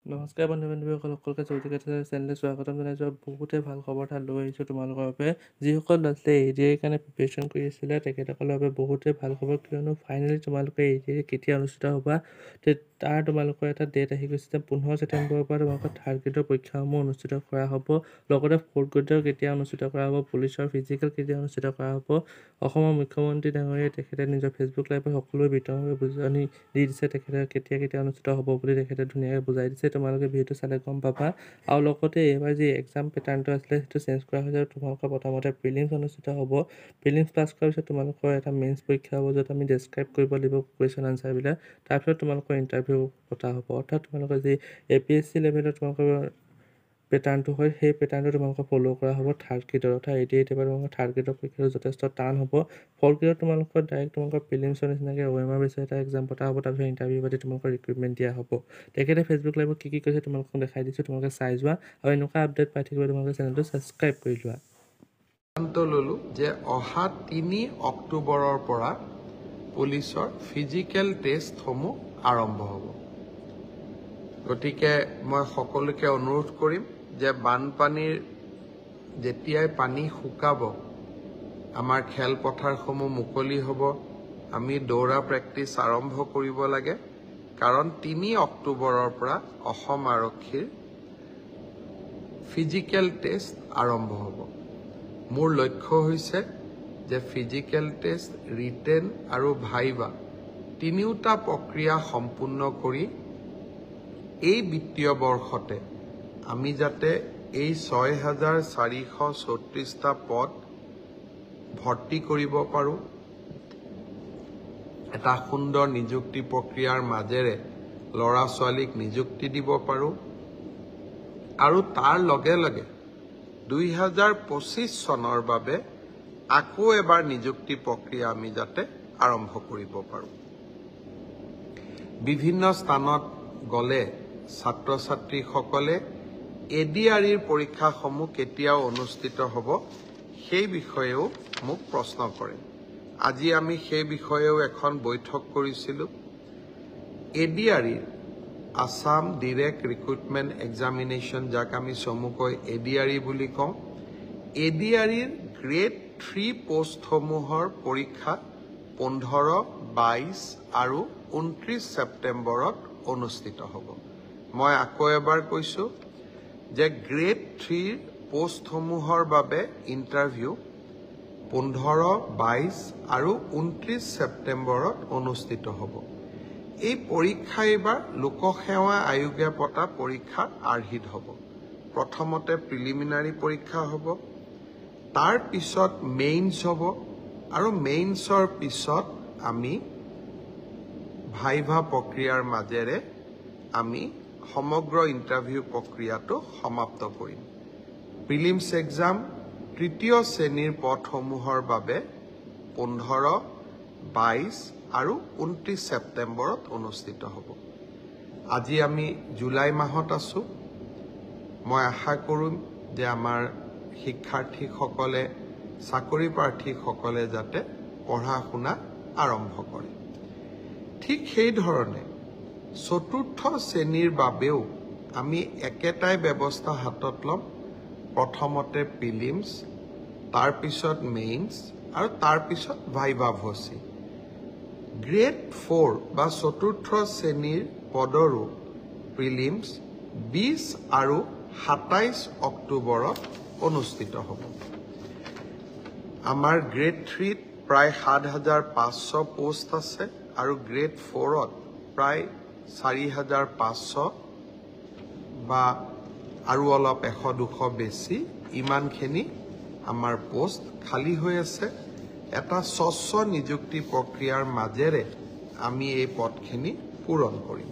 নমস্কাৰ বন্ধু-বান্ধৱীসকল, সকলোকে চৌদিশে চেনেললৈ স্বাগতম জনাইছোঁ। বহুতে ভাল খবৰ এটা লৈ আহিছোঁ তোমালোকৰ বাবে। যিসকল ল'ৰা ADR কাৰণে প্ৰিপেৰেশ্যন কৰি আছিলে তেখেতসকলৰ বাবে বহুতে ভাল খবৰ, কিয়নো ফাইনেলি তোমালোকে ADR কেতিয়া অনুষ্ঠিত হ'বা তাৰ তোমালোকৰ এটা ডেট আহি গৈছে যে 15 ছেপ্টেম্বৰৰ পৰা তোমালোকৰ থাৰ্ড গ্ৰেডৰ পৰীক্ষাসমূহ অনুষ্ঠিত কৰা হ'ব। লগতে ফ'ৰ্থ গ্ৰেডৰ কেতিয়া অনুষ্ঠিত কৰা হ'ব, পুলিচৰ ফিজিকেল কেতিয়া অনুষ্ঠিত কৰা হ'ব। অসমৰ মুখ্যমন্ত্ৰী ডাঙৰীয়াই তেখেতে নিজৰ ফেচবুক লাইভত সকলোৱে বিতংভাৱে বুজানি দি দিছে তেখেতে কেতিয়া অনুষ্ঠিত হ'ব বুলি তেখেতে ধুনীয়াকৈ বুজাই দিছে। তোমালোকে ভিডিঅ'টো চালে গম পাবা। আৰু লগতে এইবাৰ যি এক্সাম পেটাৰ্ণটো আছিলে সেইটো চেঞ্জ কৰা হৈছে। তোমালোকৰ প্ৰথমতে প্ৰিলিমছ অনুষ্ঠিত হ'ব। প্ৰিলিমছ পাছ কৰাৰ পিছত তোমালোকৰ এটা মেইনছ পৰীক্ষা হ'ব, য'ত আমি ডেছক্ৰাইব কৰিব লাগিব কুৱেশ্যন আনচাৰবিলাক। তাৰপিছত তোমালোকৰ ইণ্টাৰভিউ পতা হ'ব। অৰ্থাৎ তোমালোকৰ যি APSC লেভেলত তোমালোকৰ পেটাৰ্ণটো হয়, সেই পেটাৰ্ণটো তোমালোকৰ ফ'ল' কৰা হ'ব থাৰ্ড গ্ৰেডৰ। অৰ্থাৎ ADR এবাৰ তোমালোকৰ থাৰ্ড গ্ৰেডৰ পৰীক্ষাটো যথেষ্ট টান হ'ব। ফ'ৰ্থ গ্ৰেডত তোমালোকৰ ডাইৰেক্ট তোমালোকৰ প্ৰিলিমছৰ নিচিনাকৈ OMR বেছত এটা এক্সাম পতা হ'ব। তাৰপিছত ইণ্টাৰভিউ পাতি তোমালোকৰ ৰিক্ৰুইটমেণ্ট দিয়া হ'ব। তেখেতে ফেচবুক লাইভত কি কৈছে তোমালোকক দেখাই দিছোঁ, তোমালোকে চাই যোৱা আৰু এনেকুৱা আপডেট পাই থাকিব তোমালোকে চেনেলটো ছাবস্ক্ৰাইব কৰি লোৱা। সিদ্ধান্ত ল'লোঁ যে অহা 3 অক্টোবৰৰ পৰা পুলিচৰ ফিজিকেল টেষ্টসমূহ আৰম্ভ হ'ব। গতিকে মই সকলোকে অনুৰোধ কৰিম যে বানপানীৰ যেতিয়াই পানী শুকাব, আমাৰ খেলপথাৰসমূহ মুকলি হ'ব, আমি দৌৰা প্ৰেক্টিছ আৰম্ভ কৰিব লাগে। কাৰণ 3 অক্টোবৰৰ পৰা অসম আৰক্ষীৰ ফিজিকেল টেষ্ট আৰম্ভ হ'ব। মোৰ লক্ষ্য হৈছে যে ফিজিকেল টেষ্ট, ৰিটেন আৰু ভাইভা তিনিওটা প্ৰক্ৰিয়া সম্পূৰ্ণ কৰি এই বিত্তীয় বৰ্ষতে আমি যাতে এই 6,434টা পদ ভৰ্তি কৰিব পাৰোঁ, এটা সুন্দৰ নিযুক্তি প্ৰক্ৰিয়াৰ মাজেৰে ল'ৰা ছোৱালীক নিযুক্তি দিব পাৰোঁ আৰু তাৰ লগে লগে 2025 চনৰ বাবে আকৌ এবাৰ নিযুক্তি প্ৰক্ৰিয়া আমি যাতে আৰম্ভ কৰিব পাৰোঁ। বিভিন্ন স্থানত গ'লে ছাত্ৰ ছাত্ৰীসকলে ADR পৰীক্ষাসমূহ কেতিয়াও অনুষ্ঠিত হ'ব সেই বিষয়েও মোক প্ৰশ্ন কৰে। আজি আমি সেই বিষয়েও এখন বৈঠক কৰিছিলোঁ। ADR Assam direct recruitment examination, যাক আমি চমুকৈ ADR বুলি কওঁ, ADR গ্ৰেড 3 পোষ্টসমূহৰ পৰীক্ষা 15, 22 আৰু 29 ছেপ্টেম্বৰত অনুষ্ঠিত হ'ব। মই আকৌ এবাৰ কৈছোঁ যে গ্ৰেড 3 পোষ্টসমূহৰ বাবে ইণ্টাৰভিউ 15, 22 আৰু 29 ছেপ্টেম্বৰত অনুষ্ঠিত হ'ব। এই পৰীক্ষা এইবাৰ লোকসেৱা আয়োগে পতা পৰীক্ষাৰ আৰ্হিত হ'ব। প্ৰথমতে প্ৰিলিমিনাৰী পৰীক্ষা হ'ব, তাৰ পিছত মেইনছ হ'ব আৰু মেইনছৰ পিছত আমি ভাইভা প্ৰক্ৰিয়াৰ মাজেৰে আমি সমগ্ৰ ইণ্টাৰভিউ প্ৰক্ৰিয়াটো সমাপ্ত কৰিম। প্ৰিলিমছ এক্সাম তৃতীয় শ্ৰেণীৰ পদসমূহৰ বাবে 15, 22 আৰু 29 ছেপ্টেম্বৰত অনুষ্ঠিত হ'ব। আজি আমি জুলাই মাহত আছোঁ। মই আশা কৰোঁ যে আমাৰ শিক্ষাৰ্থীসকলে, চাকৰি প্ৰাৰ্থীসকলে যাতে পঢ়া শুনা আৰম্ভ কৰে। ঠিক সেইধৰণে চতুৰ্থ শ্ৰেণীৰ বাবেও আমি একেটাই ব্যৱস্থা হাতত ল'ম। প্ৰথমতে প্ৰিলিমছ, তাৰপিছত মেইনছ আৰু তাৰপিছত ভাইভা ভচি। গ্ৰেড 4 বা চতুৰ্থ শ্ৰেণীৰ পদৰো প্ৰিলিমছ 20 আৰু 27 অক্টোবৰত অনুষ্ঠিত হ'ব। আমাৰ গ্ৰেড 3ত প্ৰায় 7,500 পোষ্ট আছে আৰু গ্ৰেড 4ত প্ৰায় 4,500 বা আৰু অলপ 100-200 বেছি, ইমানখিনি আমাৰ পোষ্ট খালী হৈ আছে। এটা স্বচ্ছ নিযুক্তি প্ৰক্ৰিয়াৰ মাজেৰে আমি এই পদখিনি পূৰণ কৰিম।